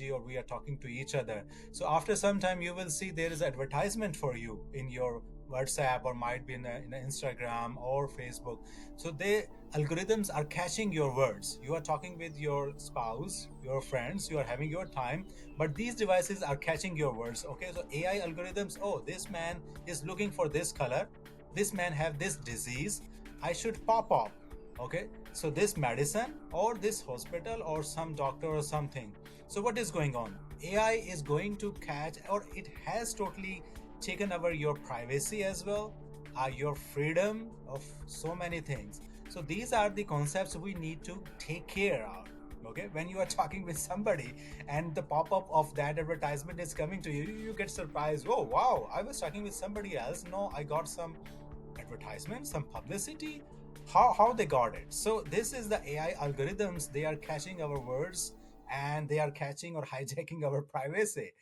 or we are talking to each other. So after some time, you will see there is advertisement for you in your WhatsApp, or might be in a Instagram or Facebook. So the algorithms are catching your words. You are talking with your spouse, your friends, you are having your time, but these devices are catching your words. Okay, so AI algorithms, oh, this man is looking for this color, this man have this disease, I should pop up. Okay, so this medicine or this hospital or some doctor or something. So what is going on? AI is going to catch, or it has totally taken over your privacy as well, your freedom of so many things. So these are the concepts we need to take care of. Okay, when you are talking with somebody and the pop-up of that advertisement is coming to you, you get surprised. Oh wow, I was talking with somebody else, no, I got some advertisement, some publicity. How they got it? So this is the AI algorithms, they are catching our words, and they are catching or hijacking our privacy.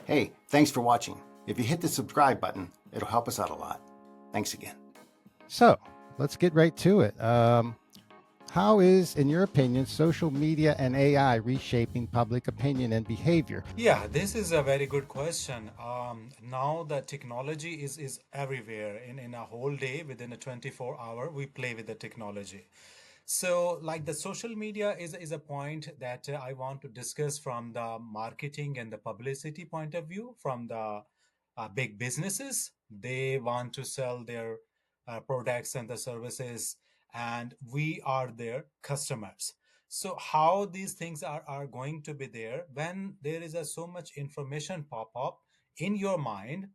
Hey, thanks for watching. If you hit the subscribe button, it'll help us out a lot. Thanks again. So let's get right to it. How is, in your opinion, social media and AI reshaping public opinion and behavior? Yeah, this is a very good question. Now the technology is everywhere. In a whole day, within a 24-hour, we play with the technology. So, like, the social media is a point that I want to discuss from the marketing and the publicity point of view. From the big businesses, they want to sell their products and the services, and we are their customers. So how these things are going to be there when there is so much information pop up in your mind,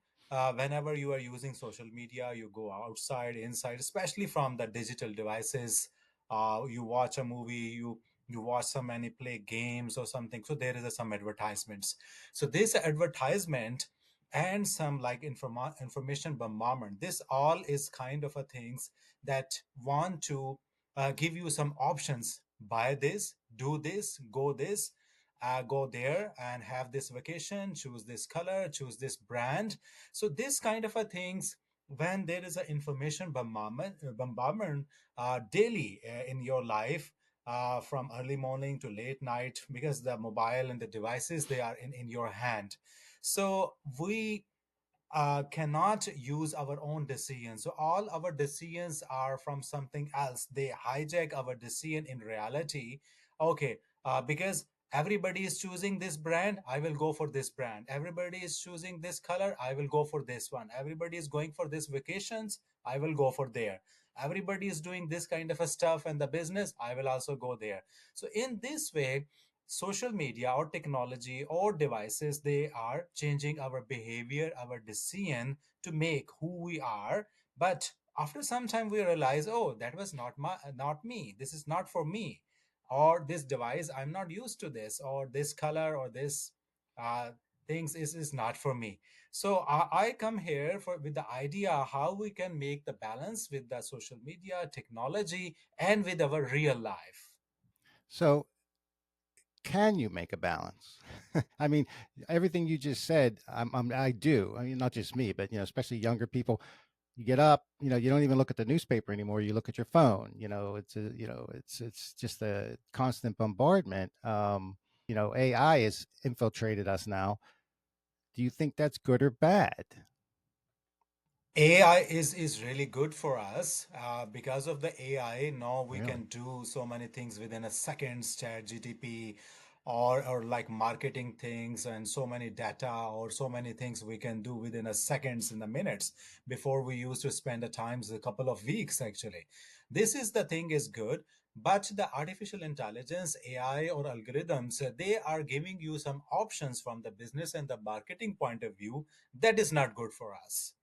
whenever you are using social media, you go outside, inside, especially from the digital devices. You watch a movie, you watch some many play games or something, so there is some advertisements. So this advertisement and some like information bombardment, this all is kind of a things that want to give you some options: buy this, do this, go there and have this vacation, choose this color, choose this brand. So this kind of a things, when there is an information bombardment daily in your life, from early morning to late night, because the mobile and the devices, they are in your hand. So we cannot use our own decisions. So all our decisions are from something else. They hijack our decision in reality. Okay, because everybody is choosing this brand, I will go for this brand. Everybody is choosing this color, I will go for this one. Everybody is going for this vacations, I will go for there. Everybody is doing this kind of a stuff and the business, I will also go there. So in this way, social media or technology or devices, they are changing our behavior, our decision to make who we are. But after some time we realize, oh, that was not me, this is not for me, or this device, I'm not used to this, or this color or this uh, things is not for me. So I come here for with the idea how we can make the balance with the social media technology and with our real life. So, can you make a balance? I mean, everything you just said, I do. I mean, not just me, but especially younger people. You get up, you don't even look at the newspaper anymore. You look at your phone. It's just a constant bombardment. AI has infiltrated us now. Do you think that's good or bad? AI is really good for us, because of the AI. Now we Really? can do so many things within a second. Chat GTP, or like marketing things, and so many data, or so many things we can do within a seconds, in the minutes. Before we used to spend the times a couple of weeks actually. This is the thing is good, but the artificial intelligence, AI or algorithms, they are giving you some options from the business and the marketing point of view that is not good for us.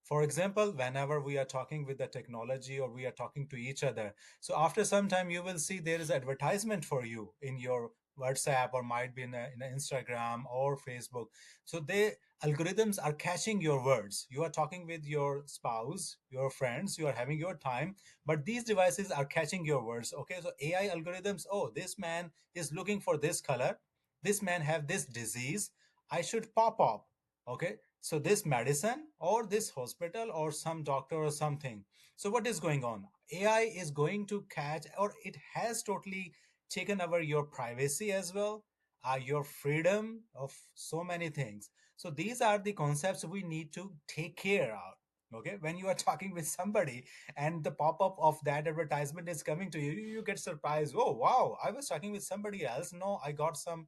For example, whenever we are talking with the technology or we are talking to each other, so after some time you will see there is advertisement for you in your WhatsApp, or might be in a Instagram or Facebook. So the algorithms are catching your words. You are talking with your spouse, your friends, you are having your time, but these devices are catching your words. Okay, so AI algorithms, oh, this man is looking for this color, this man have this disease, I should pop up. Okay, so this medicine or this hospital or some doctor or something. So what is going on? AI is going to catch, or it has totally taken over your privacy as well, your freedom of so many things. So these are the concepts we need to take care of. Okay, when you are talking with somebody and the pop-up of that advertisement is coming to you, you get surprised. Oh wow, I was talking with somebody else. No, I got some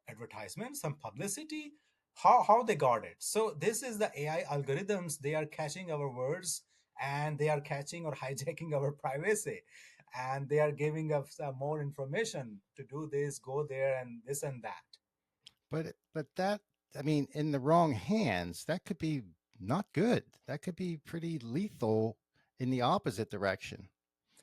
advertisement, some publicity. How they got it? So this is the AI algorithms. They are catching our words, and they are catching or hijacking our privacy, and they are giving us more information to do this, go there, and this and that. But that, I mean, in the wrong hands, that could be not good. That could be pretty lethal in the opposite direction.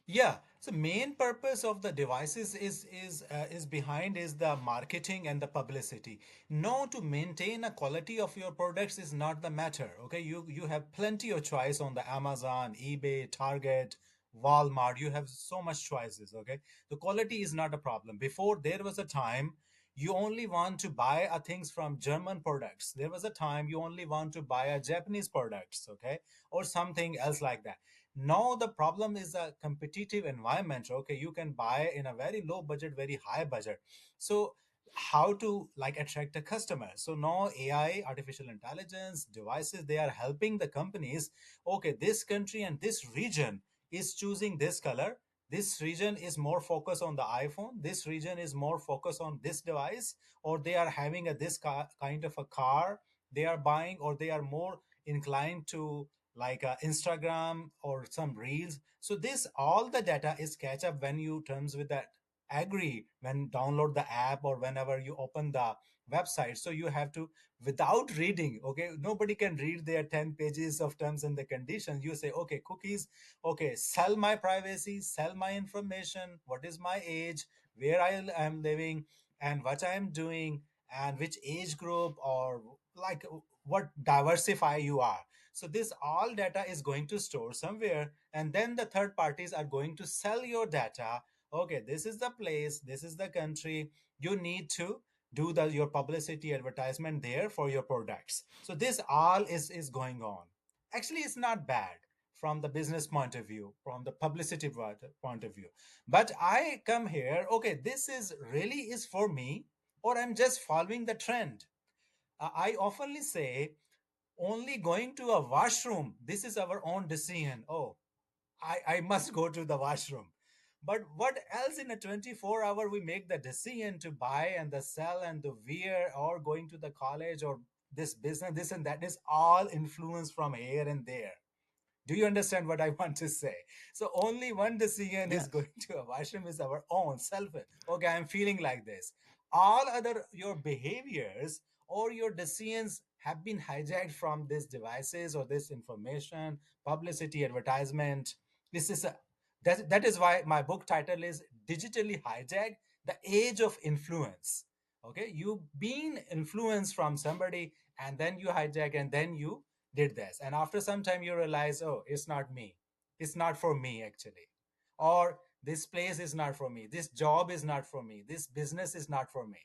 Yeah. So main purpose of the devices is behind is the marketing and the publicity. No, to maintain a quality of your products is not the matter. Okay, you have plenty of choice on the Amazon, eBay, Target, Walmart. You have so much choices. Okay, the quality is not a problem. Before there was a time you only want to buy things from German products. There was a time you only want to buy a Japanese products. Okay, or something else like that. Now the problem is a competitive environment. Okay, you can buy in a very low budget, very high budget. So how to like attract a customer? So now AI, artificial intelligence devices, they are helping the companies. Okay, this country and this region is choosing this color. This region is more focused on the iPhone. This region is more focused on this device, or they are having a this kind of a car they are buying, or they are more inclined to like Instagram or some reels. So this all the data is catch up when you terms with that agree when download the app or whenever you open the website. So you have to without reading. Okay, nobody can read their 10 pages of terms and the conditions. You say okay, cookies, okay, sell my privacy, sell my information, what is my age, where I am living, and what I am doing, and which age group, or like what diversify you are. So this all data is going to store somewhere, and then the third parties are going to sell your data. Okay, this is the place, this is the country. You need to do the your publicity advertisement there for your products. So this all is going on. Actually, it's not bad from the business point of view, from the publicity point of view. But I come here, okay, this is really is for me, or I'm just following the trend. I oftenly say only going to a washroom, this is our own decision. Oh, I must go to the washroom. But what else in a 24-hour we make the decision to buy and the sell and the wear or going to the college or this business, this and that is all influence from here and there. Do you understand what I want to say? So only one decision is Yes. going to a washroom is our own self. Okay, I'm feeling like this. All other your behaviors or your decisions have been hijacked from these devices or this information, publicity, advertisement. This is a that is why my book title is Digitally Hijacked: The Age of Influence. Okay, you being influenced from somebody and then you hijack and then you did this, and after some time you realize, oh, it's not me, it's not for me actually, or this place is not for me, this job is not for me, this business is not for me.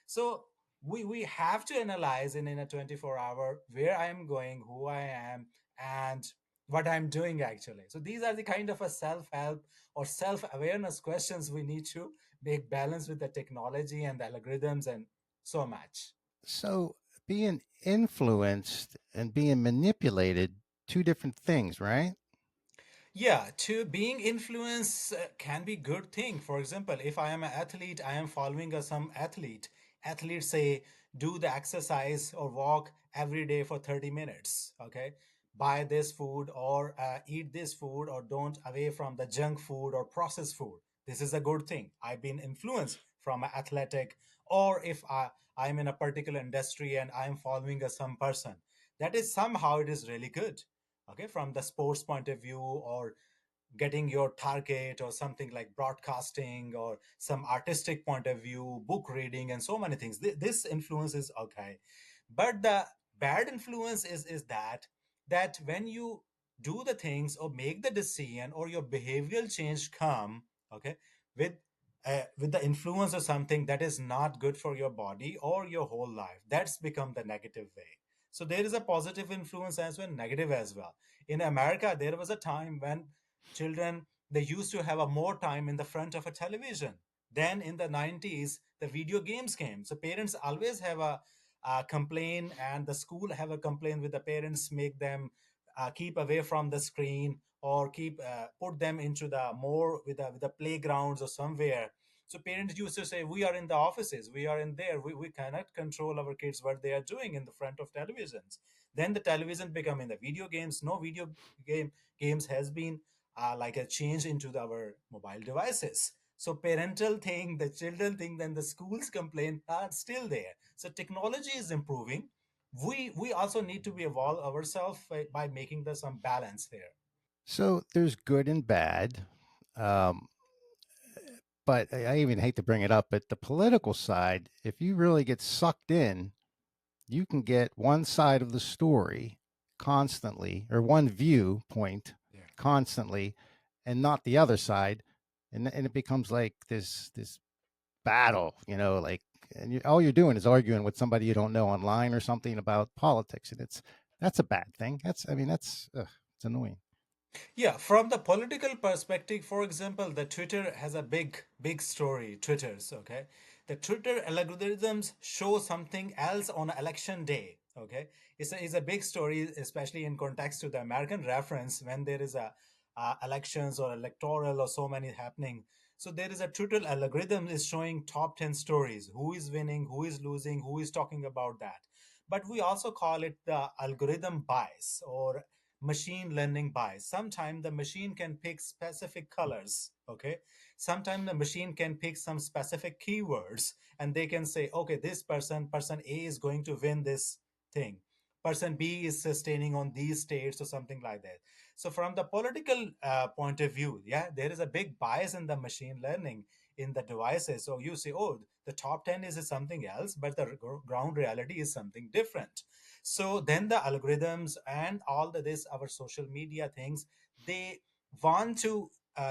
So we have to analyze in a 24-hour where I am going, who I am, and what I'm doing actually. So these are the kind of a self-help or self-awareness questions we need to make balance with the technology and the algorithms and so much. So being influenced and being manipulated, two different things, right? Yeah, to being influenced can be good thing. For example, if I am an athlete, I am following some athlete. Athletes say do the exercise or walk every day for 30 minutes. Okay, buy this food or eat this food or don't away from the junk food or processed food. This is a good thing. I've been influenced from an athletic, or if I'm in a particular industry and I'm following some person, that is somehow it is really good. Okay, from the sports point of view, or getting your target or something like broadcasting or some artistic point of view, book reading, and so many things. This influence is okay. But the bad influence is that when you do the things or make the decision or your behavioral change come, okay, with with the influence of something that is not good for your body or your whole life, that's become the negative way. So there is a positive influence as well, negative as well. In America, there was a time when children, they used to have a more time in the front of a television. Then in the 90s, the video games came. So parents always have a complaint, and the school have a complaint with the parents, make them keep away from the screen, or keep put them into the more with the playgrounds or somewhere. So parents used to say, we are in the offices, we are in there, we cannot control our kids what they are doing in the front of televisions. Then the television become in the video games. No video game games has been like a change into our mobile devices. So parental thing, the children thing, then the schools complain are still there. So technology is improving. We also need to be evolve ourselves by making the some balance here. So there's good and bad. Um, but I even hate to bring it up, but the political side, if you really get sucked in, you can get one side of the story constantly, or one viewpoint Yeah. constantly, and not the other side, and it becomes like this battle, like, and all you're doing is arguing with somebody you don't know online or something about politics, and that's a bad thing. That's, I mean, that's it's annoying. Yeah, from the political perspective, for example, the Twitter has a big story. Twitter's okay. The Twitter algorithms show something else on election day. Okay, it's a big story, especially in context to the American reference when there is a elections or electoral or so many happening. So there is a Twitter algorithm is showing top 10 stories, who is winning, who is losing, who is talking about that. But we also call it the algorithm bias or machine learning bias. Sometimes the machine can pick specific colors, okay? Sometimes the machine can pick some specific keywords, and they can say, okay, this person A is going to win this thing. Person B is sustaining on these states or something like that. So from the political point of view, yeah, there is a big bias in the machine learning in the devices. So you say, oh, the top 10 is something else, but the ground reality is something different. So then the algorithms and all the this our social media things, they want to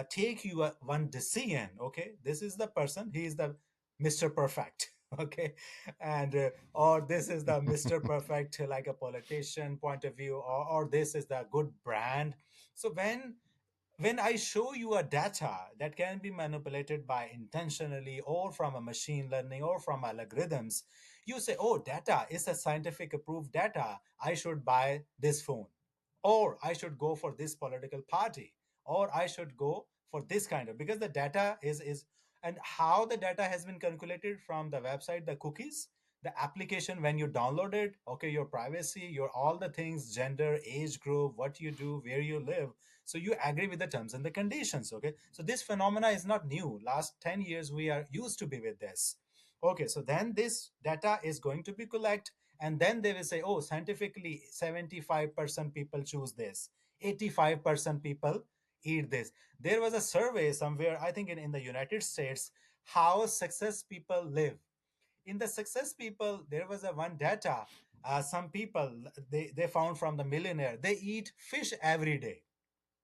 take you one decision. Okay, this is the person, he is the Mr. Perfect. Okay, and or this is the Mr. Perfect, like a politician point of view, or this is the good brand. So when I show you a data that can be manipulated by intentionally or from a machine learning or from algorithms, you say, oh, data is a scientific approved data. I should buy this phone, or I should go for this political party, or I should go for this kind of, because the data is and how the data has been calculated from the website, the cookies, the application when you download it, okay, your privacy, your all the things, gender, age group, what you do, where you live, so you agree with the terms and the conditions. Okay, so this phenomena is not new. Last 10 years we are used to be with this. Okay, so then this data is going to be collect, and then they will say, oh, scientifically 75% people choose this, 85% people eat this. There was a survey somewhere, I think in the United States, how success people live. In the success people, there was a one data, some people, they found from the millionaire, they eat fish every day.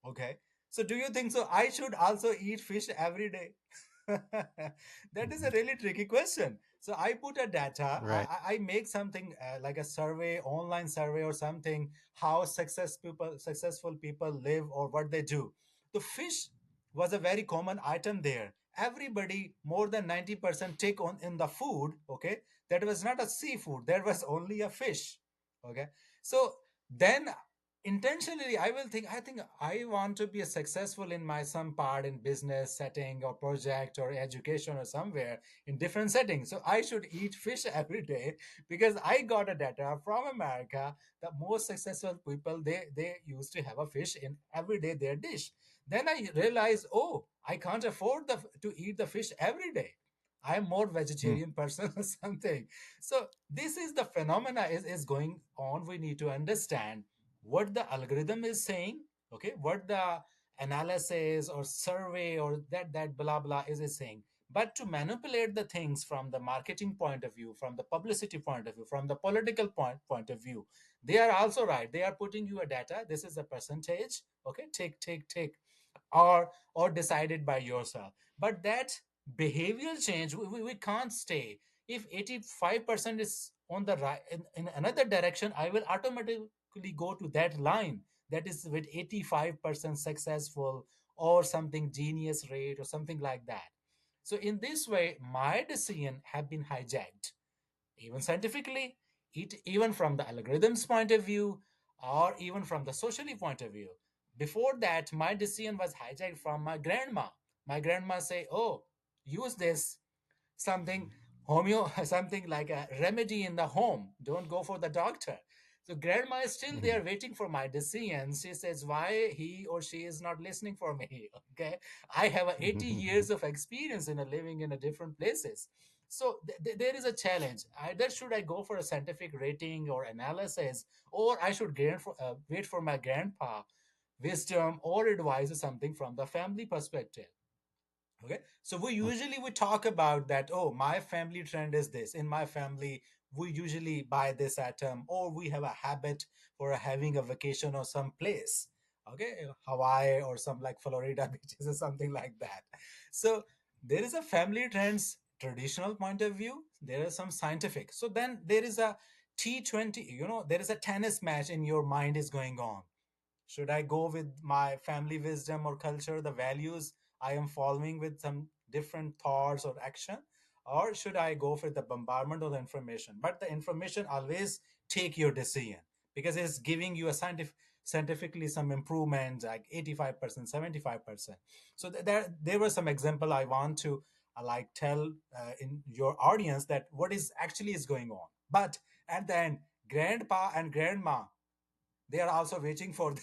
Okay. So do you think so I should also eat fish every day? That is a really tricky question. So I put a data, Right. I make something like a survey, online survey or something, how successful people live or what they do. The fish was a very common item there. Everybody, more than 90% take on in the food, okay? That was not a seafood, there was only a fish. Okay. So then intentionally I think I want to be successful in my some part in business setting or project or education or somewhere in different settings, so I should eat fish every day, because I got a data from America, the most successful people, they used to have a fish in every day their dish. Then I realized, oh, I can't afford to eat the fish every day. I'm more Hmm. vegetarian person or something. So this is the phenomena is going on. We need to understand what the algorithm is saying, okay, what the analysis or survey or that blah blah is saying. But to manipulate the things from the marketing point of view, from the publicity point of view, from the political point of view, they are also right. They are putting you a data, this is a percentage, okay, take, or decided by yourself. But that behavioral change, we can't stay. If 85% is on the right in another direction, I will automatically go to that line that is with 85% successful or something genius rate or something like that. So in this way, my decision have been hijacked, even scientifically, even from the algorithm's point of view, or even from the socially point of view. Before that, my decision was hijacked from my grandma. My grandma say, "Oh, use this something something like a remedy in the home. Don't go for the doctor." So grandma is still Mhm. there waiting for my decision. She says, why he or she is not listening for me? Okay, I have 80 years of experience in living in a different places. So there is a challenge. Either should I go for a scientific rating or analysis, or I should wait for my grandpa wisdom or advice or something from the family perspective. Okay, so we talk about that. Oh, my family trend is this. In my family, we usually buy this item, or we have a habit for having a vacation or some place. Okay, Hawaii or some like Florida beaches or something like that. So there is a family trends traditional point of view. There is some scientific. So then there is a T20. There is a tennis match in your mind is going on. Should I go with my family wisdom or culture, the values I am following with some different thoughts or action? Or should I go for the bombardment of the information? But the information always take your decision because it's giving you a scientifically some improvement like 85%, 75%. So there were some example I want to like tell in your audience that what is actually is going on. But at the end, grandpa and grandma, they are also waiting for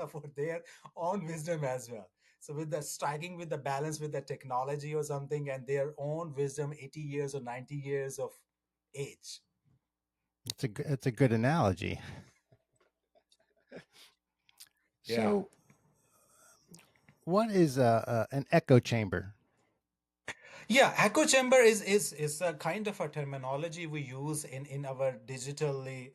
for their own wisdom as well. So with the striking with the balance with the technology or something and their own wisdom, 80 years or 90 years of age. It's a good analogy. Yeah. So, what is an echo chamber? Yeah, echo chamber is a kind of a terminology we use in our digitally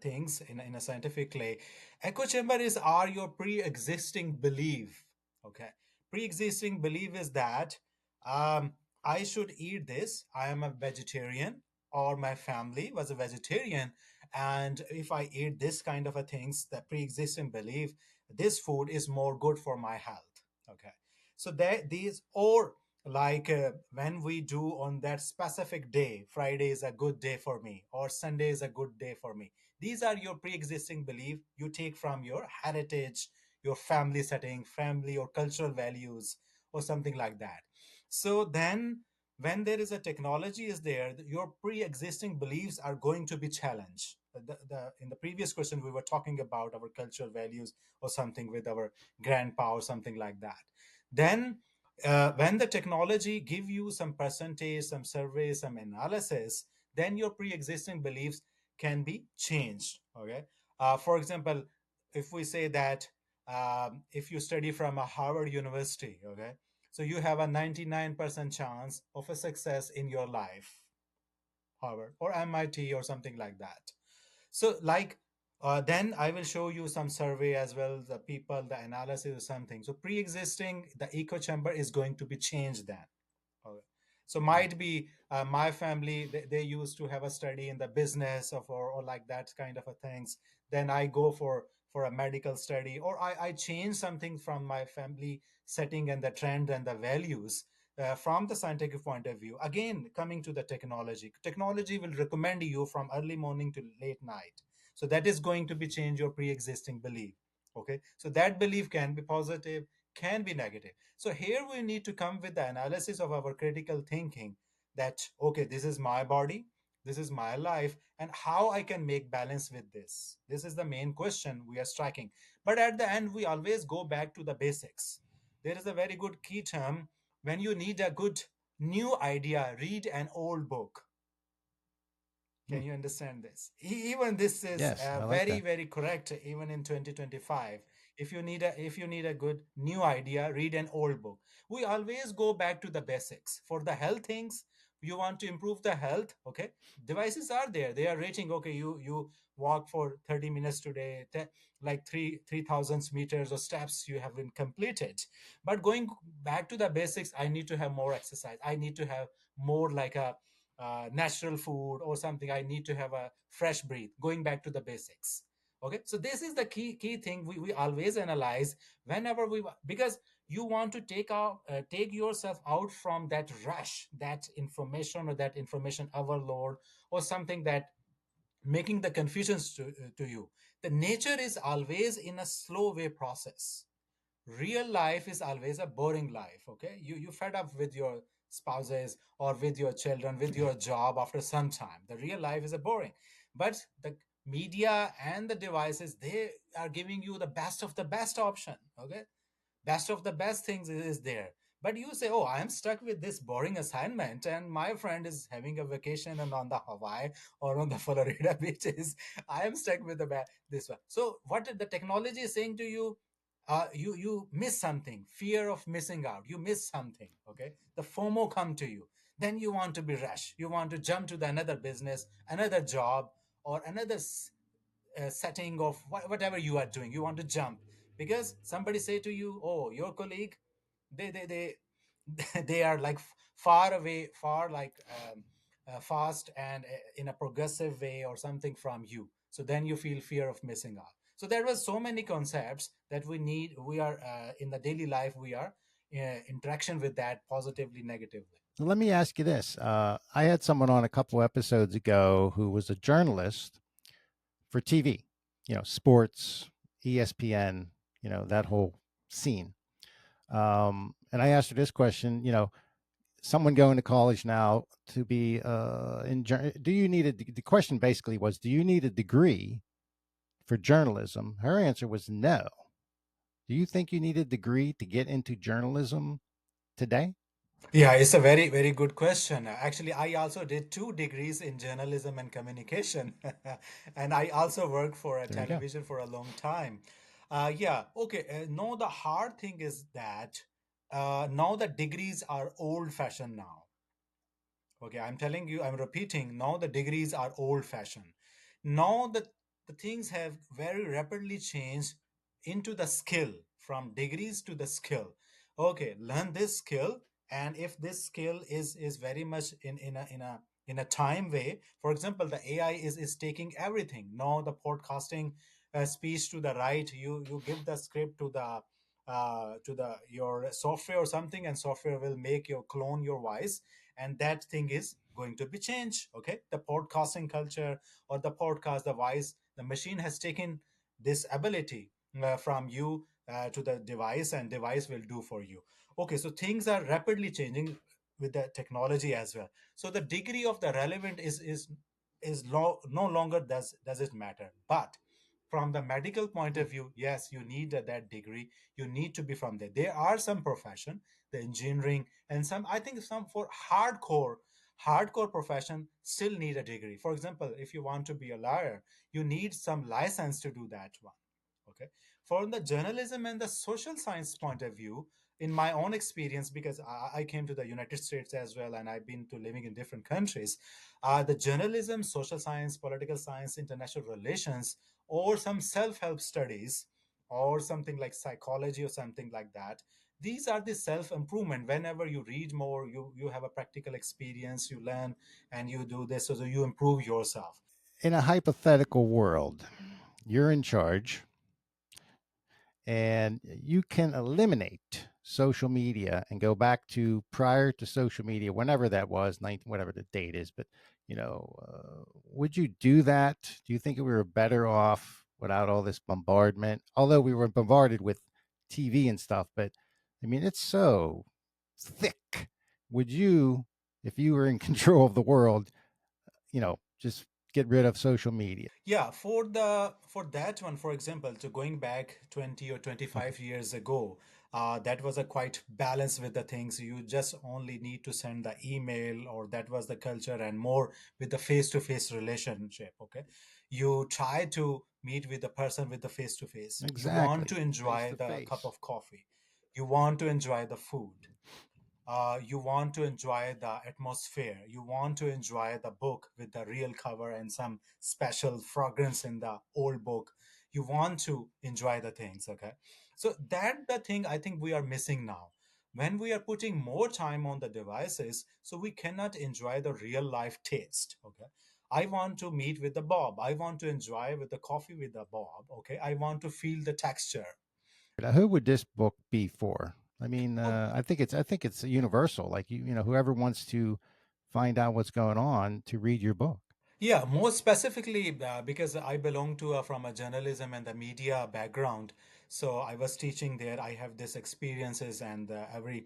things in a scientifically. Echo chamber is are your pre-existing belief. Okay, pre-existing belief is that um, I should eat this. I am a vegetarian, or my family was a vegetarian, and if I eat this kind of a things, the pre-existing belief, this food is more good for my health. Okay, so that these or like when we do on that specific day, Friday is a good day for me or Sunday is a good day for me. These are your pre-existing belief you take from your heritage, your family setting, family or cultural values or something like that. So then when there is a technology is there, your pre-existing beliefs are going to be challenged. In the previous question we were talking about our cultural values or something with our grandpa or something like that. Then when the technology give you some percentage, some survey, some analysis, then your pre-existing beliefs can be changed. Okay, for example, if we say that if you study from a Harvard University, okay, so you have a 99% chance of a success in your life, Harvard or MIT or something like that. So like then I will show you some survey as well, the people, the analysis or something. So pre-existing, the echo chamber is going to be changed then. Okay. So might be my family, they used to have a study in the business of or like that kind of a things. Then I go for a medical study, or I change something from my family setting and the trend and the values from the scientific point of view. Again, coming to the technology will recommend you from early morning to late night. So that is going to be change your pre-existing belief. Okay, so that belief can be positive, can be negative. So here we need to come with the analysis of our critical thinking that, okay, this is my body, this is my life, and how I can make balance with this. This is the main question we are striking. But at the end, we always go back to the basics. There is a very good key term when you need a good new idea, read an old book. Hmm. Can you understand this? Even this is Yes, I like very, that. very correct. Even in 2025, if you need a good new idea, read an old book. We always go back to the basics. For the health things, you want to improve the health. Okay, devices are there. They are rating. Okay, you walk for 30 minutes today, like 3,000 meters or steps you have been completed. But going back to the basics, I need to have more exercise. I need to have more like a natural food or something. I need to have a fresh breath, going back to the basics. Okay, so this is the key thing we always analyze whenever we, because You want to take yourself out from that rush, that information, or that information overload, or something that making the confusions to you. The nature is always in a slow way process. Real life is always a boring life. Okay, you fed up with your spouses or with your children, with your job. After some time, the real life is a boring. But the media and the devices, they are giving you the best of the best option. Okay, best of the best things is there. But you say, oh, I'm stuck with this boring assignment and my friend is having a vacation and on the Hawaii or on the Florida beaches. I am stuck with this one. So what the technology is saying to you, you miss something, fear of missing out, you miss something. Okay, the FOMO come to you, then you want to be rush, you want to jump to the another business, another job, or another setting of whatever you are doing. You want to jump because somebody say to you, oh, your colleague, they they are like far away, far like fast and in a progressive way or something from you. So then you feel fear of missing out. So there was so many concepts that we are in the daily life, we are interaction with that positively, negatively. Let me ask you this. I had someone on a couple episodes ago who was a journalist for TV, sports, ESPN, that whole scene. And I asked her this question, someone going to college now to be do you need the question basically was, do you need a degree for journalism? Her answer was no. Do you think you need a degree to get into journalism today? Yeah, it's a very, very good question. Actually, I also did 2 degrees in journalism and communication, and I also worked for a There you go. television for a long time. Yeah, okay. No, the hard thing is that now the degrees are old-fashioned now. Okay, I'm telling you, I'm repeating, now the degrees are old fashioned. Now the things have very rapidly changed into the skill, from degrees to the skill. Okay, learn this skill, and if this skill is very much in a time way, for example, the AI is taking everything. Now the podcasting speech to the right, you give the script to the your software or something, and software will make your clone your voice, and that thing is going to be changed. Okay, the podcasting culture or the podcast, the voice, the machine has taken this ability from you to the device, and device will do for you. Okay, so things are rapidly changing with the technology as well. So the degree of the relevant no longer does it matter. But from the medical point of view, yes, you need that degree. You need to be from there. There are some profession, the engineering, and some, I think some for hardcore profession still need a degree. For example, if you want to be a lawyer, you need some license to do that one. Okay, from the journalism and the social science point of view, in my own experience, because I came to the United States as well, and I've been to living in different countries, the journalism, social science, political science, international relations, or some self-help studies, or something like psychology or something like that, these are the self-improvement. Whenever you read more, you have a practical experience, you learn, and you do this, so you improve yourself. In a hypothetical world, you're in charge and you can eliminate social media and go back to prior to social media, whenever that was, 19, whatever the date is. But would you do that? Do you think we were better off without all this bombardment? Although we were bombarded with TV and stuff, but I mean, it's so thick. Would you, if you were in control of the world, just get rid of social media? Yeah, for that one, for example, to going back 20 or Okay. 25 years ago, that was a quite balance with the things. You just only need to send the email, or that was the culture, and more with the face-to-face relationship. Okay, you try to meet with the person with the face-to-face. You want Exactly. to Face enjoy to the cup face. of coffee. You want to enjoy the food. You want to enjoy the atmosphere. You want to enjoy the book with the real cover and some special fragrance in the old book. You want to enjoy the things. Okay, so that the thing I think we are missing now. When we are putting more time on the devices, so we cannot enjoy the real life taste. Okay, I want to meet with the Bob. I want to enjoy with the coffee with the Bob. Okay, I want to feel the texture. Now, who would this book be for? I mean, Well, I think it's universal. Like you know, whoever wants to find out what's going on to read your book. yeah, more specifically, because I belong to from a journalism and the media background, so I was teaching there. I have this experiences, and every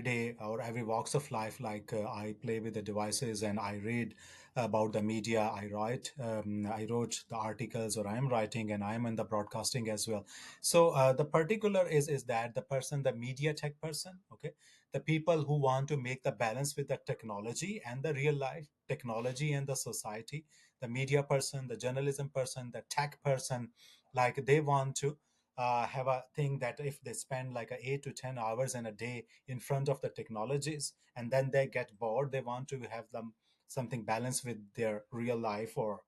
day or every walks of life, like I play with the devices and I read about the media. I wrote the articles, or I am writing, and I am in the broadcasting as well. So the particular is that the person, the media tech person, okay, the people who want to make the balance with the technology and the real life technology and the society, the media person, the journalism person, the tech person, like they want to have a thing that if they spend like 8 to 10 hours in a day in front of the technologies and then they get bored, they want to have them something balanced with their real life, or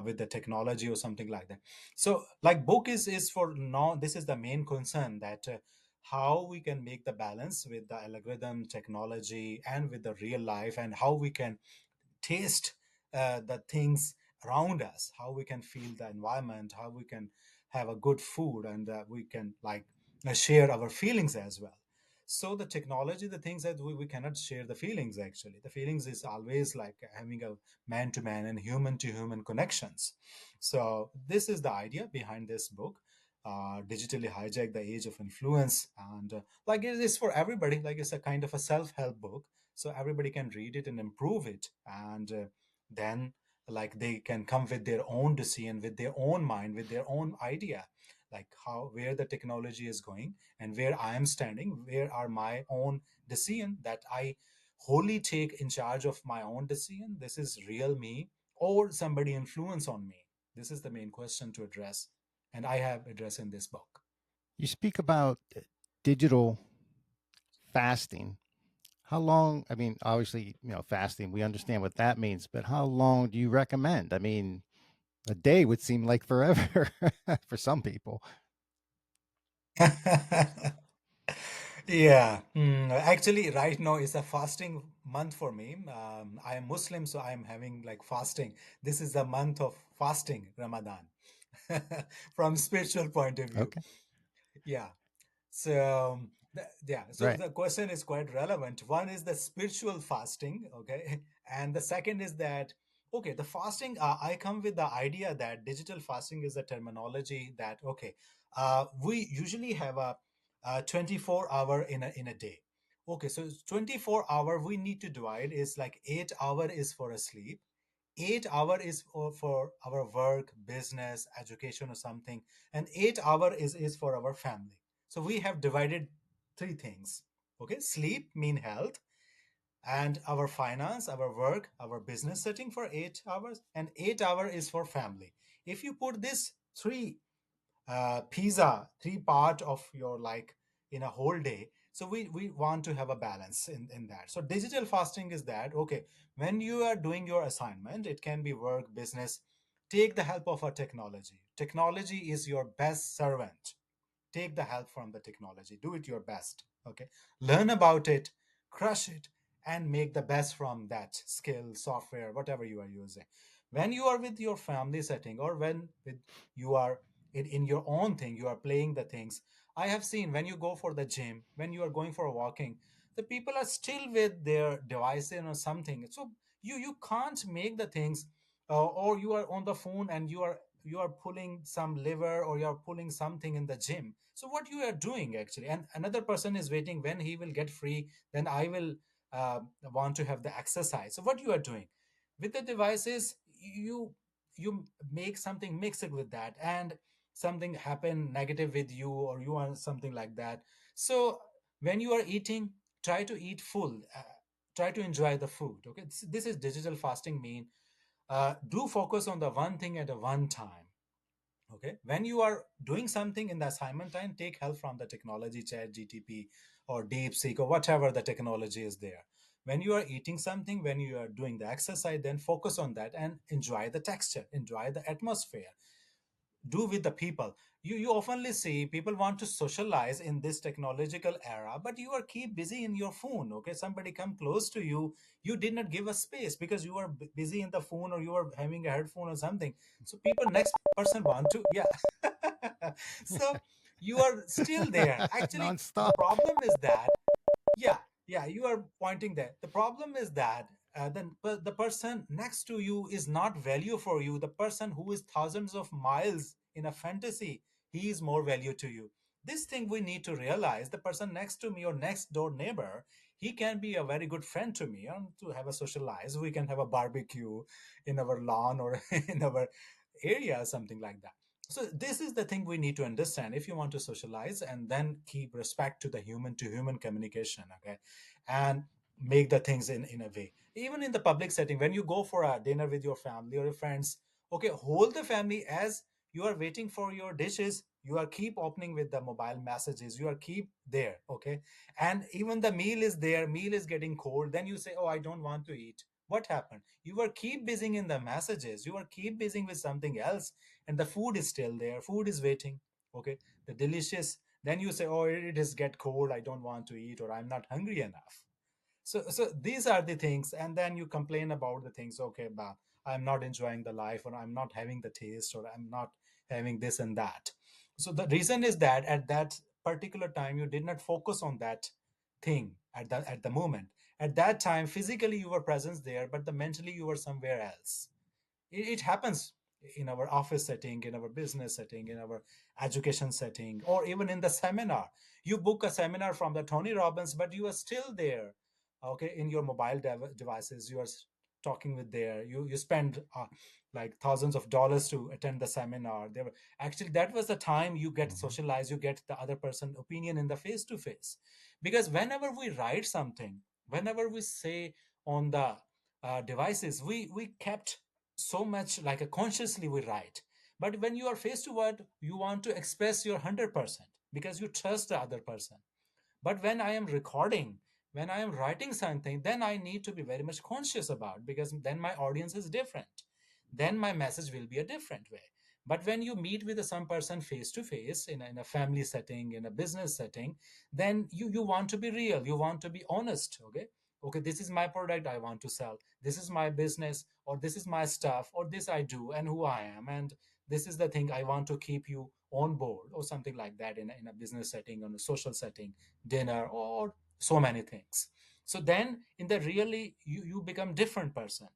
with the technology or something like that. So like book is for now, this is the main concern, that how we can make the balance with the algorithm technology and with the real life, and how we can taste the things around us, how we can feel the environment, how we can have a good food, and we can like share our feelings as well. So the technology, the things that we cannot share the feelings, actually the feelings is always like having a man to man and human to human connections. So this is the idea behind this book, digitally hijack the age of influence. And like it is for everybody, like it's a kind of a self-help book, so everybody can read it and improve it. And then like they can come with their own decision, with their own mind, with their own idea, like how, where the technology is going and where I am standing, where are my own decision that I wholly take in charge of my own decision, this is real me or somebody influence on me. This is the main question to address, and I have addressed in this book. You speak about digital fasting. How long? I mean, obviously, you know, fasting. We understand what that means, but how long do you recommend? I mean, a day would seem like forever for some people. Yeah, actually, right now is a fasting month for me. I am Muslim, so I am having like fasting. This is the month of fasting, Ramadan, from spiritual point of view. Okay, Yeah. So yeah, so right. the question is quite relevant. One is the spiritual fasting, okay, and the second is that okay, the fasting. I come with the idea that digital fasting is a terminology that okay, we usually have a 24 hour in a day. Okay, so 24 hour we need to divide is like 8 hour is for a sleep, 8 hour is for our work, business, education, or something, and 8 hour is for our family. So we have divided three things. Okay, sleep mean health, and our finance, our work, our business setting for 8 hours, and 8 hour is for family. If you put this three pizza, three part of your like in a whole day, so we want to have a balance in that. So digital fasting is that okay, when you are doing your assignment, it can be work, business, take the help of a technology. Technology is your best servant. Take the help from the technology, do it your best, okay, learn about it, crush it, and make the best from that skill, software, whatever you are using. When you are with your family setting, or when with you are in your own thing, you are playing the things. I have seen when you go for the gym, when you are going for walking, the people are still with their devices or something. So you can't make the things, or you are on the phone and you are pulling some lever, or you are pulling something in the gym. So what you are doing actually, and another person is waiting when he will get free, then I will uh, want to have the exercise. So what you are doing with the devices, you make something mix it with that, and something happen negative with you, or you want something like that. So when you are eating, try to eat full, try to enjoy the food, okay. This is digital fasting mean, do focus on the one thing at a one time. Okay, when you are doing something in the assignment time, take help from the technology, chat gtp or deepseek or whatever the technology is there. When you are eating something, when you are doing the exercise, then focus on that and enjoy the texture, enjoy the atmosphere, do with the people. You oftenly see people want to socialize in this technological era, but you are keep busy in your phone. Okay, somebody come close to you, you did not give a space because you are busy in the phone, or you are having a headphone or something. So people, next person want to, yeah. So You are still there. Actually, the nonstop. problem is that, yeah, yeah, you are pointing there. The problem is that the person next to you is not value for you. The person who is thousands of miles in a fantasy, he is more value to you. This thing we need to realize. The person next to me or next door neighbor, he can be a very good friend to me, and to have a socialize. We can have a barbecue in our lawn or in our area, something like that. So this is the thing we need to understand if you want to socialize, and then keep respect to human to human communication, okay, and make the things in a way. Even in the public setting, when you go for a dinner with your family or your friends, okay, hold the family as you are waiting for your dishes. You are keep opening with the mobile messages. You are keep there, okay, and even the meal is there. Meal is getting cold. Then you say, "Oh, I don't want to eat." What happened? You are keep busy in the messages. You are keep busy with something else, and the food is still there. Food is waiting, okay, the delicious. Then you say, "Oh, it is get cold. I don't want to eat, or I'm not hungry enough." So these are the things, and then you complain about the things. Okay, but I'm not enjoying the life, or I'm not having the taste, or I'm not having this and that. So the reason is that at that particular time you did not focus on that thing at the moment. At that time, physically you were present there, but mentally you were somewhere else. It happens in our office setting, in our business setting, in our education setting, or even in the seminar. You book a seminar from the Tony Robbins, but you are still there, okay, in your mobile devices. You are talking with there. You spend like thousands of dollars to attend the seminar. There were, actually, that was the time you get Mhm. socialized. You get the other person opinion in the face to face. Because whenever we write something, whenever we say on the devices, we kept so much like a consciously we write. But when you are face to word, you want to express your 100% because you trust the other person. But when I am recording, when I am writing something, then I need to be very much conscious about, because then my audience is different. Then my message will be a different way. But when you meet with some person face to face in a family setting, in a business setting, then you want to be real. You want to be honest. Okay. Okay, this is my product I want to sell. This is my business, or this is my stuff, or this I do, and who I am. And this is the thing I want to keep you on board, or something like that, in a business setting, on a social setting, dinner, or so many things. So then in the really, you become different person.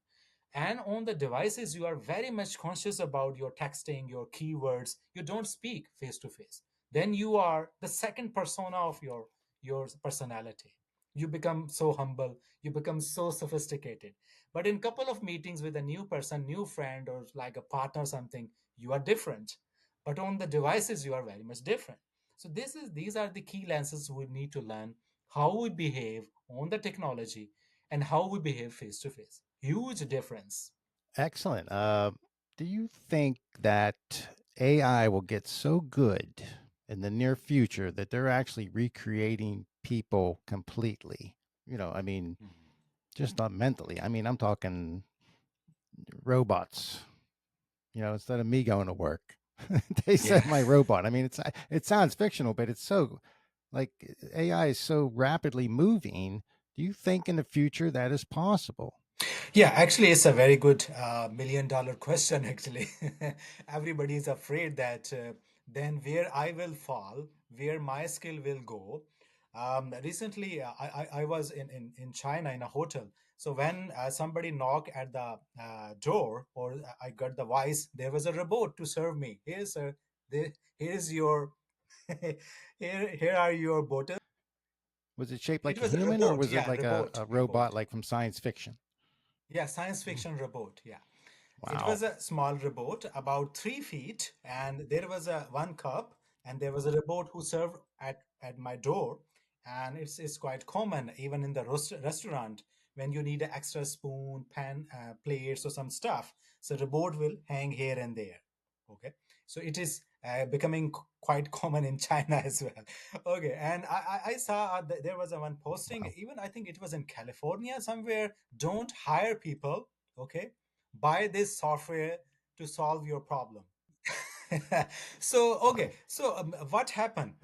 And on the devices, you are very much conscious about your texting, your keywords. You don't speak face to face. Then you are the second persona of your personality. You become so humble, you become so sophisticated. But in couple of meetings with a new person, new friend, or like a partner or something, you are different. But on the devices, you are very much different. So these are the key lenses we need to learn: how we behave on the technology and how we behave face to face. Huge difference. Excellent. Do you think that AI will get so good in the near future that they're actually recreating people completely? I mean, Mhm. just not mentally. I mean, I'm talking robots. Instead of me going to work, they Yeah. send my robot. I mean, it sounds fictional, but it's so like AI is so rapidly moving. Do you think in the future that is possible? Yeah, actually, it's a very good $1 million question. Actually, everybody is afraid that then where I will fall, where my skill will go. Recently, I was in China in a hotel. So when somebody knocked at the door, or I got the voice, there was a robot to serve me. Here, sir, here's your, here are your bottles. Was it shaped It like a was a human or robot, was it yeah, like a, robot, a robot. robot like from science fiction? Yeah, science Mm. fiction robot. Yeah. It Wow. was a small robot, about 3 feet, and there was a one cup, and there was a robot who served at my door. And it's quite common even in the restaurant, when you need an extra spoon, pan, plates, or some stuff. So robot will hang here and there. Okay, so it is becoming quite common in China as well. Okay, and I saw there was a one posting. Wow. Even I think it was in California somewhere. Don't hire people. Okay, buy this software to solve your problem. So okay, so what happened,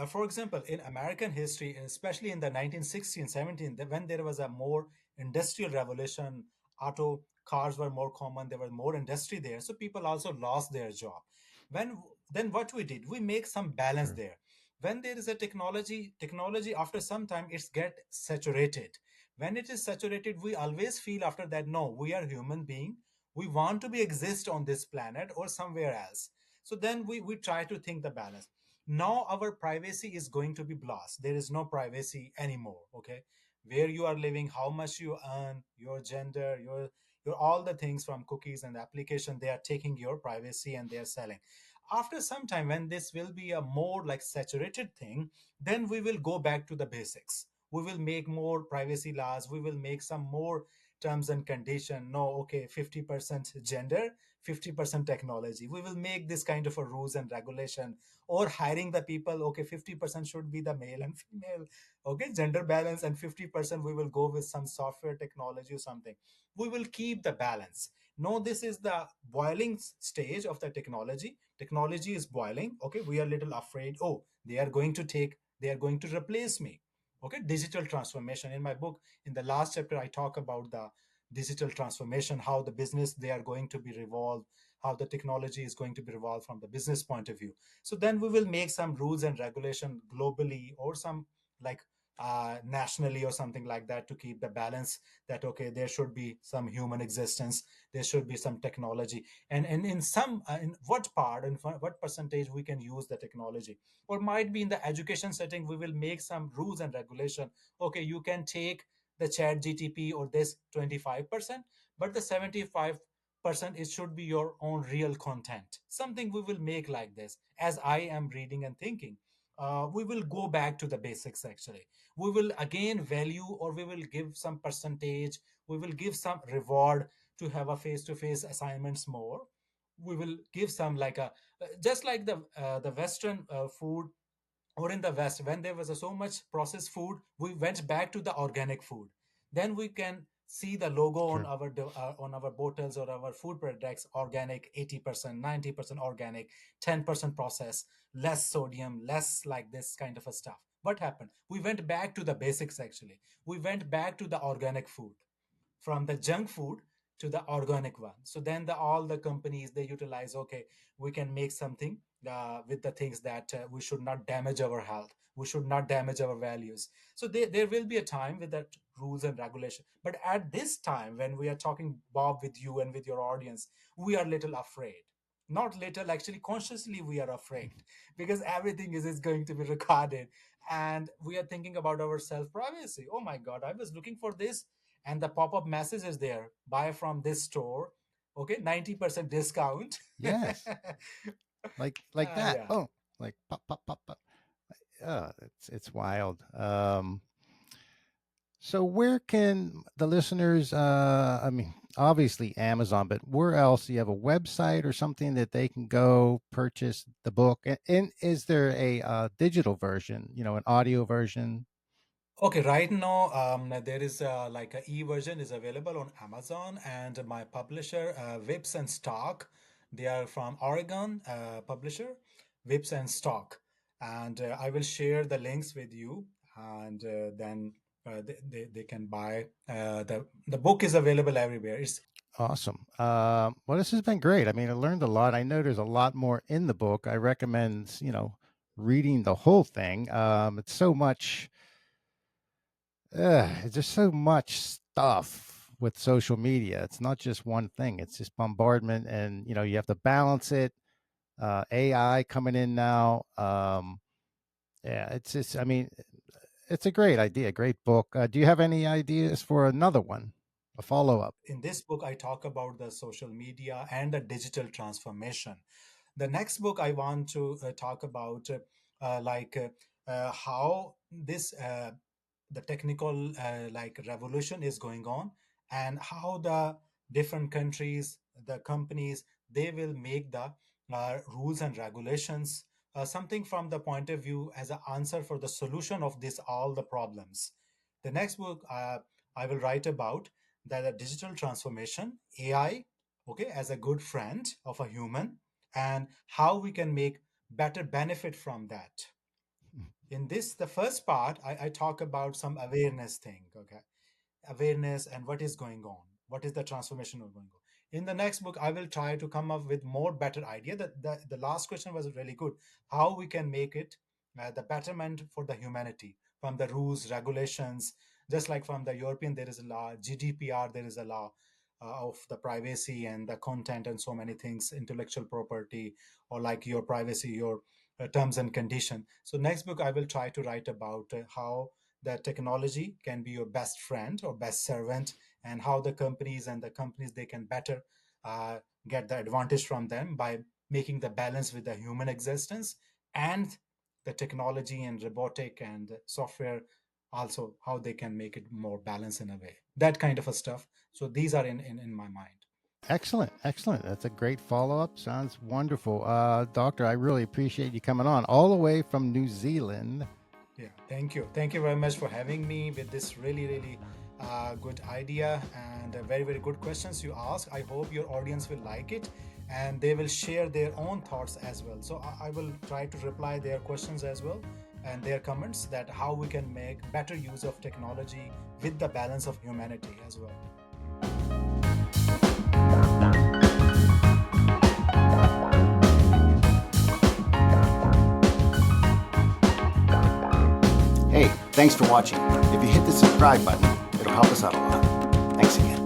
for example, in American history, especially in the 1916 17, when there was a more industrial revolution, auto cars were more common, there was more industry there, so people also lost their job. when Then what we did, we make some balance True. there. When there is a technology after some time it's get saturated. When it is saturated, we always feel after that, no, we are human being, we want to be exist on this planet or somewhere else. So then we try to think the balance. Now our privacy is going to be lost, there is no privacy anymore. Okay, where you are living, how much you earn, your gender, your all the things from cookies and application, they are taking your privacy and they are selling. After some time, when this will be a more like saturated thing, then we will go back to the basics. We will make more privacy laws, we will make some more terms and condition. No, okay, 50% gender, 50% technology, we will make this kind of a rules and regulation. Or hiring the people, okay, 50% should be the male and female, okay, gender balance, and 50% we will go with some software technology or something. We will keep the balance. No, this is the boiling stage of the technology is boiling. Okay, we are little afraid, oh, they are going to replace me. Okay, digital transformation. In my book, in the last chapter, I talk about the digital transformation, how the business they are going to be revolved, how the technology is going to be revolved from the business point of view. So then we will make some rules and regulation globally, or some like nationally or something like that, to keep the balance. That okay, there should be some human existence, there should be some technology, and in some in what part and what percentage we can use the technology. Or might be in the education setting, we will make some rules and regulation. Okay, you can take the chat gtp or this 25%, but the 75% it should be your own real content, something we will make like this. As I am reading and thinking, we will go back to the basics actually. We will again value, or we will give some percentage, we will give some reward to have a face-to-face assignments more. We will give some like a just like the western food, or in the west, when there was so much processed food, we went back to the organic food. Then we can see the logo True. on our bottles or our food products, organic 80%, 90% organic, 10% processed, less sodium, less like this kind of a stuff. What happened, we went back to the basics actually. We went back to the organic food, from the junk food to the organic one. So then all the companies they utilize, okay, we can make something with the things that we should not damage our health, we should not damage our values. So there will be a time with that rules and regulation. But at this time when we are talking, Bob, with you and with your audience, we are little afraid. Not little, actually consciously we are afraid, because everything is going to be recorded. And we are thinking about our self privacy. Oh my god, I was looking for this, and the pop-up message is there, buy from this store, okay, 90% discount. Yes. Like that. Yeah. Boom. Like pop pop pop pop. It's wild. So where can the listeners? I mean, obviously Amazon, but where else? Do you have a website or something that they can go purchase the book? And is there a digital version? You know, an audio version? Okay, right now there is like a e-version is available on Amazon, and my publisher, Vips and Stock, they are from Oregon, publisher, Vips and Stock, and I will share the links with you, and then they can buy. The book is available everywhere. It's Awesome. Well, this has been great. I mean, I learned a lot. I know there's a lot more in the book. I recommend, reading the whole thing. It's so much. It's just so much stuff with social media. It's not just one thing. It's just bombardment, and you have to balance it. AI coming in now. Yeah, it's just. I mean, it's a great idea, great book. Do you have any ideas for another one, a follow up? in this book I talk about the social media and the digital transformation. The next book I want to talk about how this the technical like revolution is going on, and how the different countries, the companies, they will make the rules and regulations, something from the point of view as an answer for the solution of this all the problems. The next book I will write about the digital transformation, AI, okay, as a good friend of a human, and how we can make better benefit from that. In this, the first part, I talk about some awareness thing, okay, awareness and what is going on, what is the transformation going on. In the next book, I will try to come up with more better idea. The last question was really good. How we can make it the betterment for the humanity from the rules, regulations, just like from the European, there is a law, GDPR, there is a law of the privacy and the content and so many things, intellectual property, or like your privacy, your terms and condition. So next book, I will try to write about how the technology can be your best friend or best servant, and how the companies they can better uh, get the advantage from them by making the balance with the human existence and the technology and robotic and software, also how they can make it more balanced in a way, that kind of a stuff. So these are in my mind. Excellent, excellent. That's a great follow up. Sounds wonderful. Doctor, I really appreciate you coming on all the way from New Zealand. Yeah, thank you very much for having me with this really good idea and very good questions you ask. I hope your audience will like it and they will share their own thoughts as well. So I will try to reply their questions as well and their comments, that how we can make better use of technology with the balance of humanity as well. Hey, thanks for watching. If you hit the subscribe button, it'll help us out a lot. Thanks again.